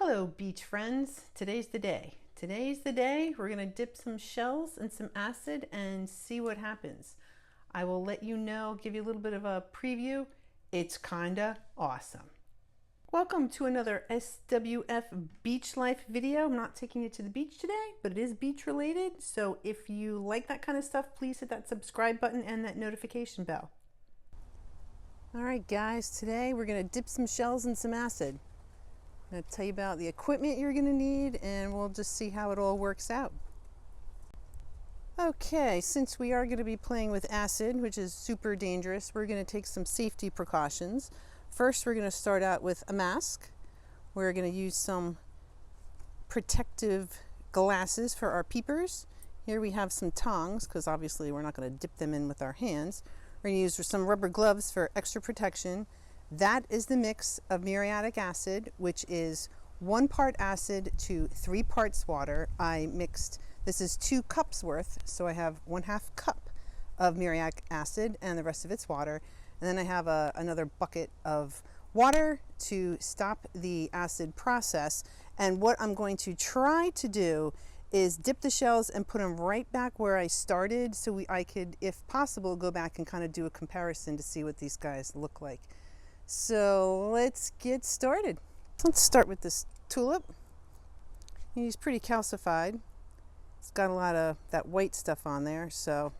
Hello beach friends, today's the day. Today's the day we're going to dip some shells in some acid and see what happens. I will let you know, give you a little bit of a preview. It's kinda awesome. Welcome to another SWF Beach Life video. I'm not taking you to the beach today, but it is beach related. So if you like that kind of stuff, please hit that subscribe button and that notification bell. All right guys, today we're going to dip some shells in some acid. I'm going to tell you about the equipment you're going to need, and we'll just see how it all works out. Okay, since we are going to be playing with acid, which is super dangerous, we're going to take some safety precautions. First, we're going to start out with a mask. We're going to use some protective glasses for our peepers. Here we have some tongs, because obviously we're not going to dip them in with our hands. We're going to use some rubber gloves for extra protection. That is the mix of muriatic acid, which is 1 part acid to 3 parts water. I mixed, this is 2 cups worth, so I have 1/2 cup of muriatic acid and the rest of it's water. And then I have another bucket of water to stop the acid process. And what I'm going to try to do is dip the shells and put them right back where I started, so I could, if possible, go back and kind of do a comparison to see what these guys look like. So let's get started. Let's start with this tulip. He's pretty calcified. It's got a lot of that white stuff on there. So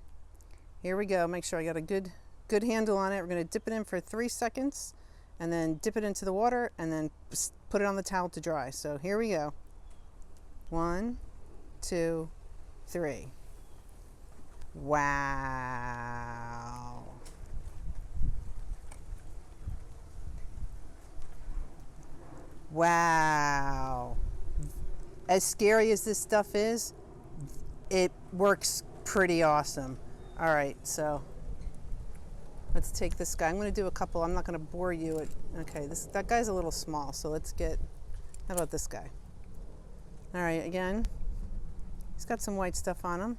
here we go. Make sure I got a good handle on it. We're going to dip it in for 3 seconds and then dip it into the water and then put it on the towel to dry. So here we go. 1, 2, 3. Wow. Wow. As scary as this stuff is, it works pretty awesome. All right, so let's take this guy. I'm going to do a couple. I'm not going to bore you. Okay, that guy's a little small, so let's get, how about this guy? All right, again, he's got some white stuff on him.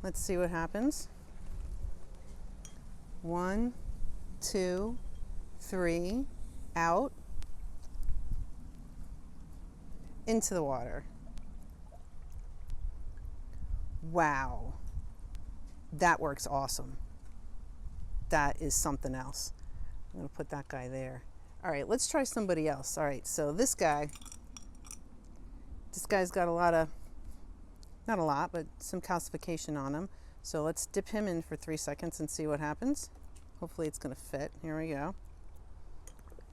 Let's see what happens. 1, 2, 3, out. Into the water. Wow. That works awesome. That is something else. I'm going to put that guy there. All right, let's try somebody else. All right, so this guy's got a lot of, not a lot, but some calcification on him. So let's dip him in for 3 seconds and see what happens. Hopefully it's going to fit. Here we go.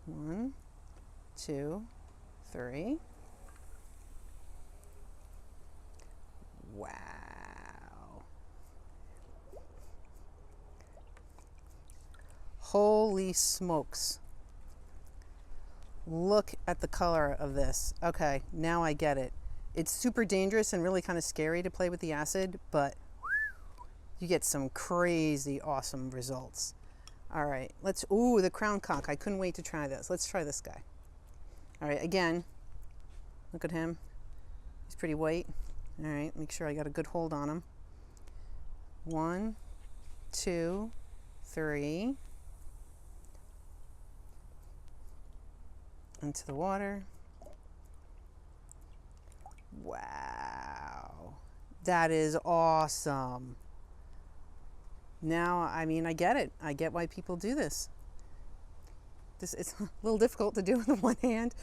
1, 2, 3. Wow. Holy smokes. Look at the color of this. Okay, now I get it. It's super dangerous and really kind of scary to play with the acid, but you get some crazy awesome results. All right, ooh, the crown conch. I couldn't wait to try this. Let's try this guy. All right, again, look at him. He's pretty white. All right, make sure I got a good hold on him. 1, 2, 3. Into the water. Wow. That is awesome. Now, I mean, I get it. I get why people do this. It's a little difficult to do with one hand.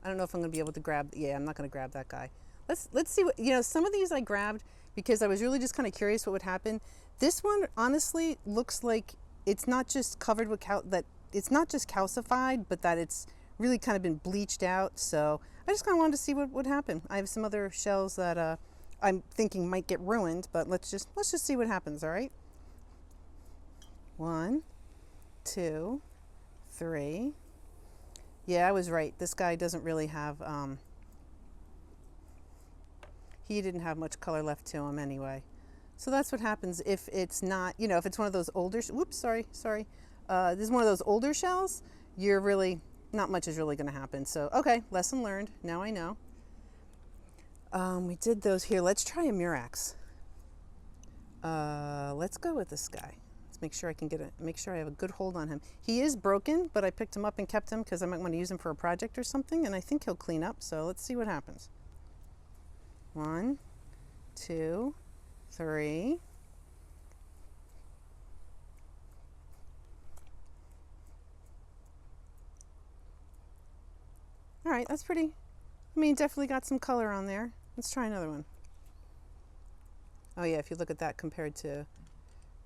I don't know if I'm going to be able to grab, yeah, I'm not going to grab that guy. Let's see what, some of these I grabbed because I was really just kind of curious what would happen. This one honestly looks like it's not just covered with it's not just calcified, but that it's really kind of been bleached out. So I just kind of wanted to see what would happen. I have some other shells that I'm thinking might get ruined, but let's just see what happens, all right? 1, 2, 3. Yeah, I was right. This guy doesn't really have, he didn't have much color left to him anyway. So that's what happens if it's not, if it's one of those older, whoops, sorry. This is one of those older shells, not much is really going to happen. So, okay, lesson learned. Now I know. We did those here. Let's try a Murax. Let's go with this guy. Let's make sure I can make sure I have a good hold on him. He is broken, but I picked him up and kept him because I might want to use him for a project or something, and I think he'll clean up. So let's see what happens. 1, 2, 3. All right, that's pretty. I mean, definitely got some color on there. Let's try another one. Oh yeah, if you look at that compared to,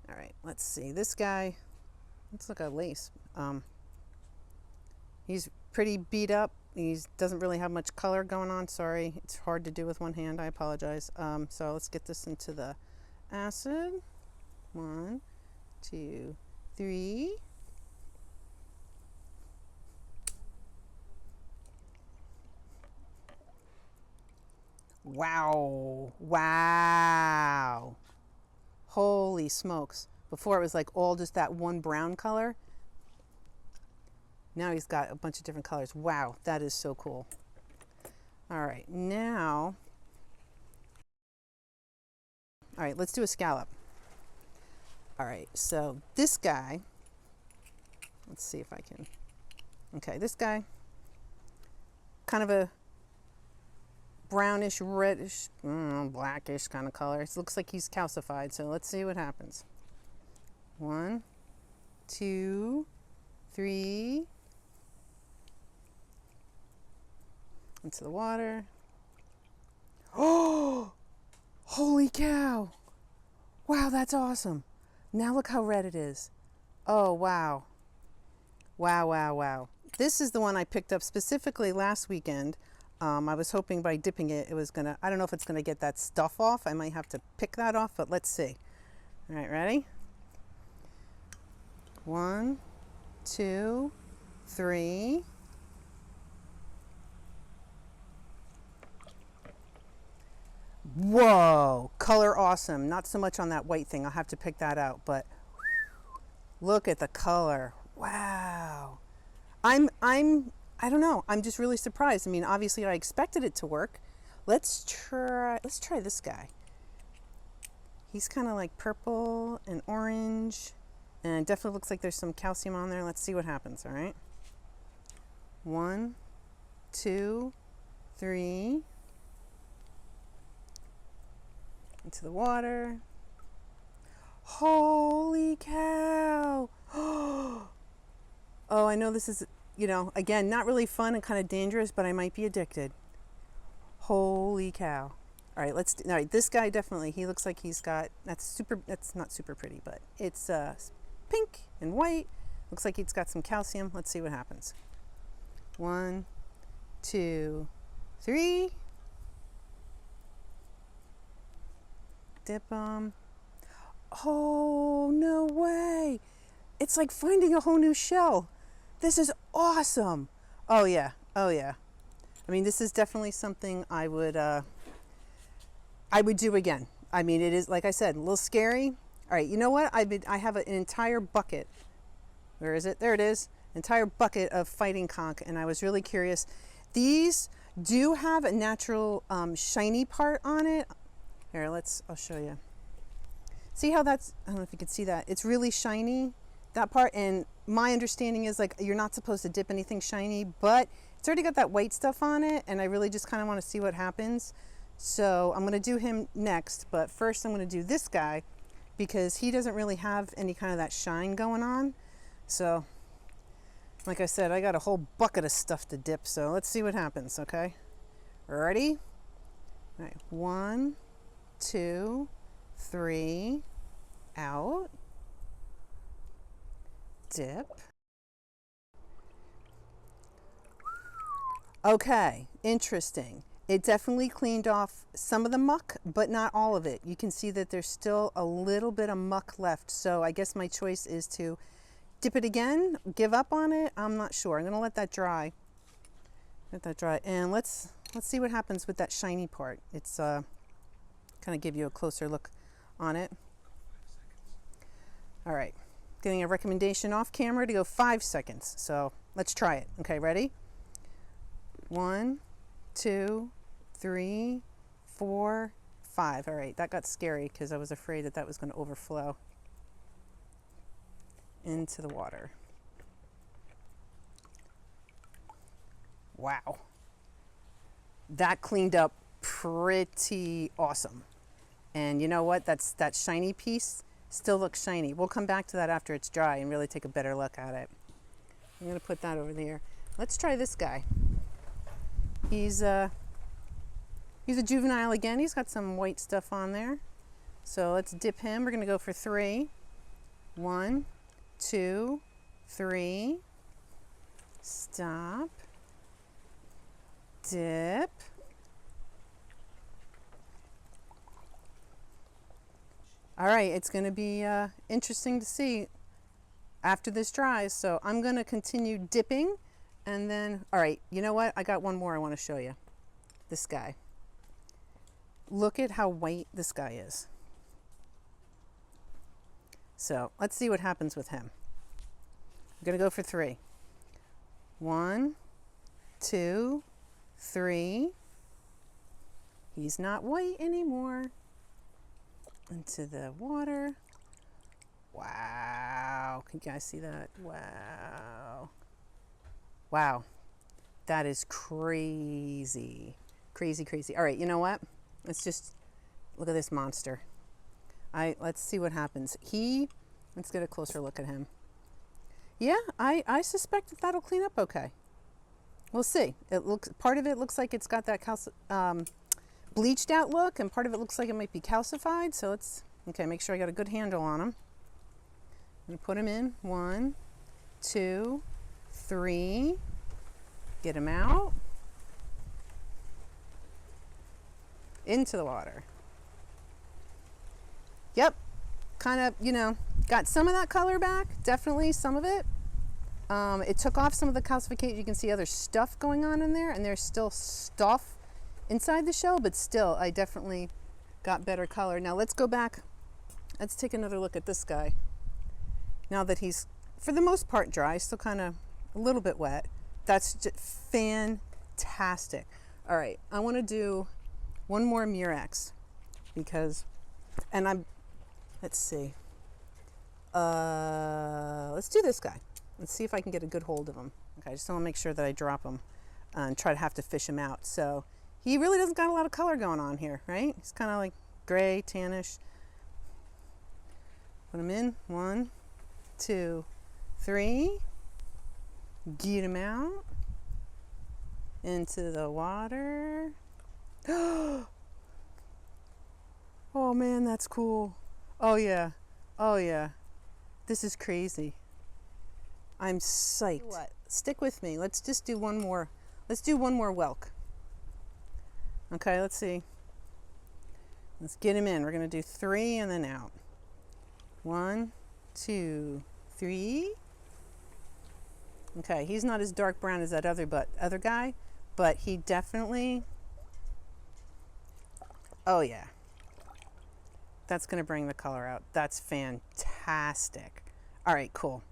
all right, let's see. This guy, let's look at lace. He's pretty beat up. He doesn't really have much color going on. Sorry, it's hard to do with one hand. I apologize. So let's get this into the acid. 1, 2, 3. Wow. Wow. Holy smokes. Before it was like all just that one brown color. Now he's got a bunch of different colors. Wow, that is so cool. All right, now, all right, let's do a scallop. All right, so this guy, let's see if I can, okay, this guy, kind of a brownish, reddish, blackish kind of color. It looks like he's calcified, so let's see what happens. 1, 2, 3. Into the water. Oh, holy cow. Wow, that's awesome. Now look how red it is. Oh, wow. Wow, wow, wow. This is the one I picked up specifically last weekend. I was hoping by dipping it, it was gonna, I don't know if it's gonna get that stuff off. I might have to pick that off, but let's see. All right, ready? 1, 2, 3. Whoa, color awesome. Not so much on that white thing. I'll have to pick that out, but look at the color. Wow. I don't know. I'm just really surprised. I mean, obviously I expected it to work. Let's try this guy. He's kind of like purple and orange, and it definitely looks like there's some calcium on there. Let's see what happens, all right? 1, 2, 3. Into the water. Holy cow. Oh, I know this is, you know, again, not really fun and kind of dangerous, but I might be addicted. Holy cow. All right, all right, this guy definitely, he looks like he's got, that's not super pretty, but it's pink and white. Looks like he's got some calcium. Let's see what happens. 1, 2, 3. Dip them. Oh, no way. It's like finding a whole new shell. This is awesome. Oh yeah, oh yeah. I mean, this is definitely something I would do again. I mean, it is, like I said, a little scary. All right, you know what? I have an entire bucket. Where is it? There it is. Entire bucket of fighting conch, and I was really curious. These do have a natural shiny part on it. Here, I'll show you. See how that's, I don't know if you can see that. It's really shiny, that part. And my understanding is like, you're not supposed to dip anything shiny, but it's already got that white stuff on it. And I really just kind of want to see what happens. So I'm going to do him next, but first I'm going to do this guy because he doesn't really have any kind of that shine going on. So like I said, I got a whole bucket of stuff to dip. So let's see what happens. Okay. Ready? All right. 1, 2, 3, out, dip. Okay, interesting. It definitely cleaned off some of the muck, but not all of it. You can see that there's still a little bit of muck left. So I guess my choice is to dip it again, give up on it. I'm not sure. I'm gonna let that dry. Let that dry, and let's see what happens with that shiny part. It's kind of give you a closer look on it. All right, getting a recommendation off camera to go 5 seconds. So let's try it. Okay, ready? 1, 2, 3, 4, 5. All right, that got scary because I was afraid that that was going to overflow. into the water. Wow. That cleaned up pretty awesome. And you know what? That shiny piece still looks shiny. We'll come back to that after it's dry and really take a better look at it. I'm gonna put that over there. Let's try this guy. He's a juvenile again. He's got some white stuff on there. So let's dip him. We're gonna go for 3. 1, 2, 3. Stop. Dip. All right, it's going to be interesting to see after this dries. So I'm going to continue dipping, and then, all right, you know what? I got one more I want to show you. This guy. Look at how white this guy is. So let's see what happens with him. I'm going to go for 3. 1, 2, 3. He's not white anymore. Into the water. Wow. Can you guys see that? Wow. Wow. That is crazy. Crazy, crazy. All right, you know what? Let's just look at this monster. Let's see what happens. Let's get a closer look at him. Yeah, I suspect that that'll clean up okay. We'll see. Part of it looks like it's got that bleached out look, and part of it looks like it might be calcified. So let's, okay, make sure I got a good handle on him. I'm gonna put him in. 1, 2, 3. Get him out. Into the water. Yep, kind of, you know, got some of that color back, definitely some of it. It took off some of the calcification. You can see other stuff going on in there, and there's still stuff inside the shell, but still, I definitely got better color. Now let's go back. Let's take another look at this guy. Now that he's, for the most part, dry, still kind of a little bit wet. That's just fantastic. All right, I want to do one more Murex because, and let's see. Let's do this guy. Let's see if I can get a good hold of him. Okay, I just want to make sure that I drop him and try to have to fish him out. So he really doesn't got a lot of color going on here, right? He's kind of like gray, tannish. Put him in. 1, 2, 3. Get him out into the water. Oh man, that's cool. Oh yeah. Oh yeah. This is crazy. I'm psyched. What? Stick with me. Let's just do one more. Let's do one more whelk. Okay, let's see. Let's get him in. We're going to do 3 and then out. 1, 2, 3. Okay, he's not as dark brown as that other guy, but he definitely, oh yeah. That's going to bring the color out. That's fantastic. All right, cool.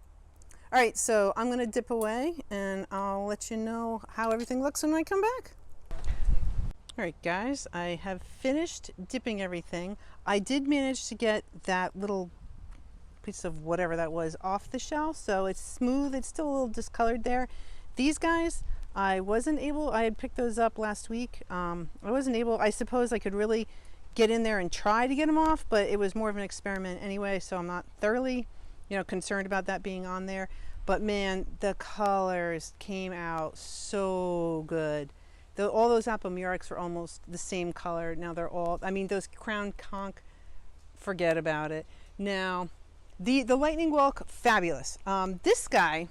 All right, so I'm going to dip away and I'll let you know how everything looks when I come back. All right, guys, I have finished dipping everything. I did manage to get that little piece of whatever that was off the shell, so it's smooth. It's still a little discolored there. These guys, I had picked those up last week. I wasn't able, I suppose I could really get in there and try to get them off, but it was more of an experiment anyway, so I'm not thoroughly, concerned about that being on there. But man, the colors came out so good. All those apple murex were almost the same color. Now they're all, those crown conch, forget about it. Now, the lightning whelk, fabulous. This guy,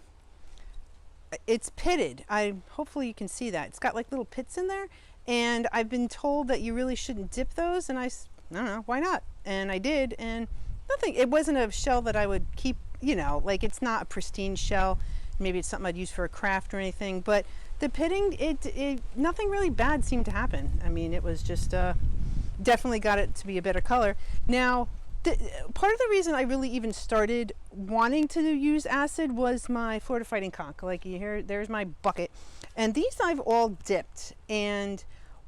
it's pitted. Hopefully you can see that. It's got like little pits in there. And I've been told that you really shouldn't dip those. And I don't know, why not? And I did, and nothing, it wasn't a shell that I would keep, like it's not a pristine shell. Maybe it's something I'd use for a craft or anything, but the pitting, nothing really bad seemed to happen. It was just, definitely got it to be a better color. Now, part of the reason I really even started wanting to use acid was my Florida Fighting Conch. Like you hear, there's my bucket. And these I've all dipped. And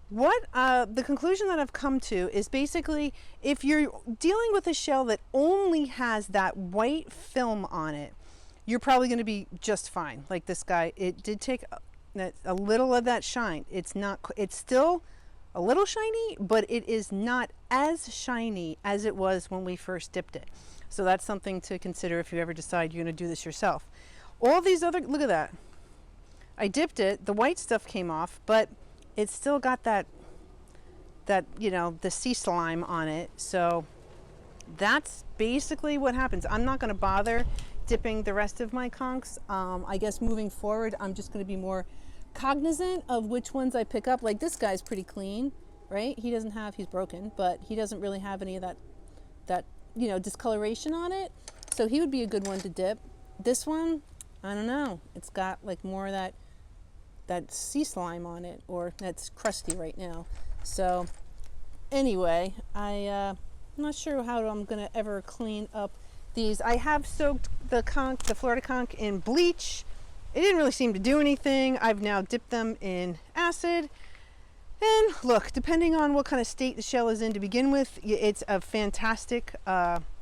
what the conclusion that I've come to is basically if you're dealing with a shell that only has that white film on it, you're probably going to be just fine. Like this guy, it did take a little of that shine. It's still a little shiny, but it is not as shiny as it was when we first dipped it. So that's something to consider if you ever decide you're going to do this yourself. All these other, look at that. I dipped it, the white stuff came off, but it's still got that, you know, the sea slime on it. So that's basically what happens. I'm not going to bother dipping the rest of my conchs. I guess moving forward, I'm just going to be more cognizant of which ones I pick up. Like this guy's pretty clean, right? He's broken, but he doesn't really have any of that, you know, discoloration on it. So he would be a good one to dip. This one, I don't know. It's got like more of that sea slime on it, or that's crusty right now. So anyway, I'm not sure how I'm gonna ever clean up these. I have soaked the Florida conch in bleach. It didn't really seem to do anything. I've now dipped them in acid. And look, depending on what kind of state the shell is in to begin with, it's a fantastic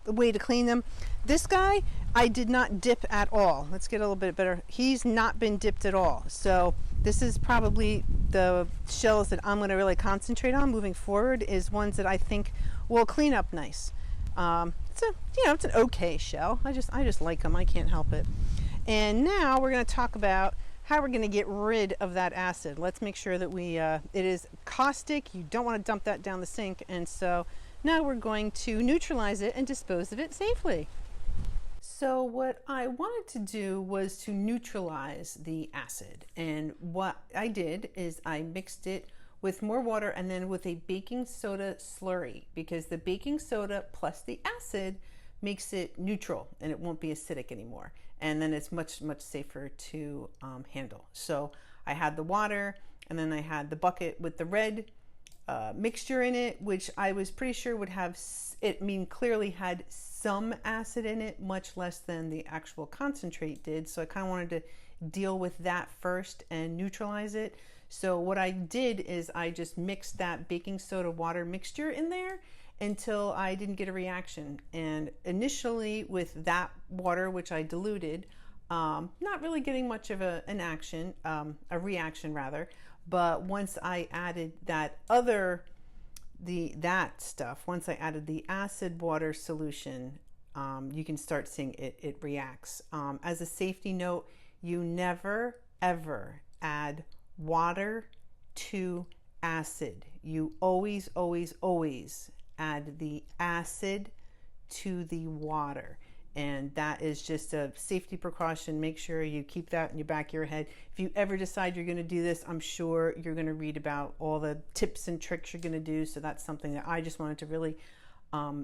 way to clean them. This guy, I did not dip at all. Let's get a little bit better. He's not been dipped at all. So this is probably the shells that I'm going to really concentrate on moving forward, is ones that I think will clean up nice. It's an okay shell. I just like them. I can't help it. And now we're going to talk about how we're going to get rid of that acid. Let's make sure that it is caustic. You don't want to dump that down the sink. And so now we're going to neutralize it and dispose of it safely. So what I wanted to do was to neutralize the acid. And what I did is I mixed it with more water and then with a baking soda slurry, because the baking soda plus the acid makes it neutral and it won't be acidic anymore. And then it's much, much safer to handle. So I had the water, and then I had the bucket with the red mixture in it, which I was pretty sure would have, clearly had some acid in it, much less than the actual concentrate did. So I kind of wanted to deal with that first and neutralize it. So what I did is I just mixed that baking soda water mixture in there until I didn't get a reaction. And initially with that water, which I diluted, not really getting much of a reaction rather. But once I added once I added the acid water solution, you can start seeing it reacts. As a safety note, you never ever add water to acid. You always, always, always add the acid to the water. And that is just a safety precaution. Make sure you keep that in the back of your head. If you ever decide you're going to do this, I'm sure you're going to read about all the tips and tricks you're going to do. So that's something that I just wanted to really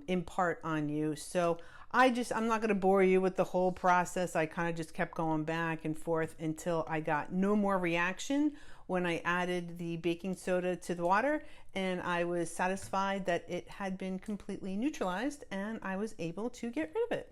impart on you. So I'm not going to bore you with the whole process. I kind of just kept going back and forth until I got no more reaction when I added the baking soda to the water, and I was satisfied that it had been completely neutralized and I was able to get rid of it.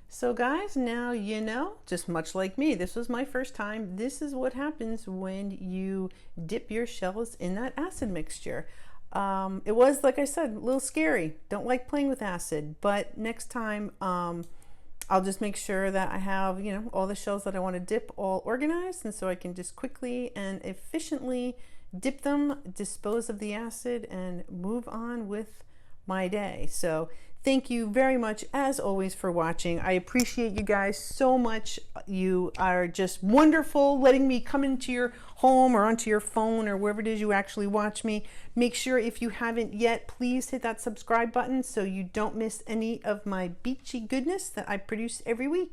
So guys, now you know, just much like me, this was my first time. This is what happens when you dip your shells in that acid mixture. It was, like I said, a little scary. Don't like playing with acid, but next time I'll just make sure that I have, all the shells that I want to dip all organized, and so I can just quickly and efficiently dip them, dispose of the acid, and move on with my day. So thank you very much, as always, for watching. I appreciate you guys so much. You are just wonderful, letting me come into your home or onto your phone or wherever it is you actually watch me. Make sure, if you haven't yet, please hit that subscribe button so you don't miss any of my beachy goodness that I produce every week.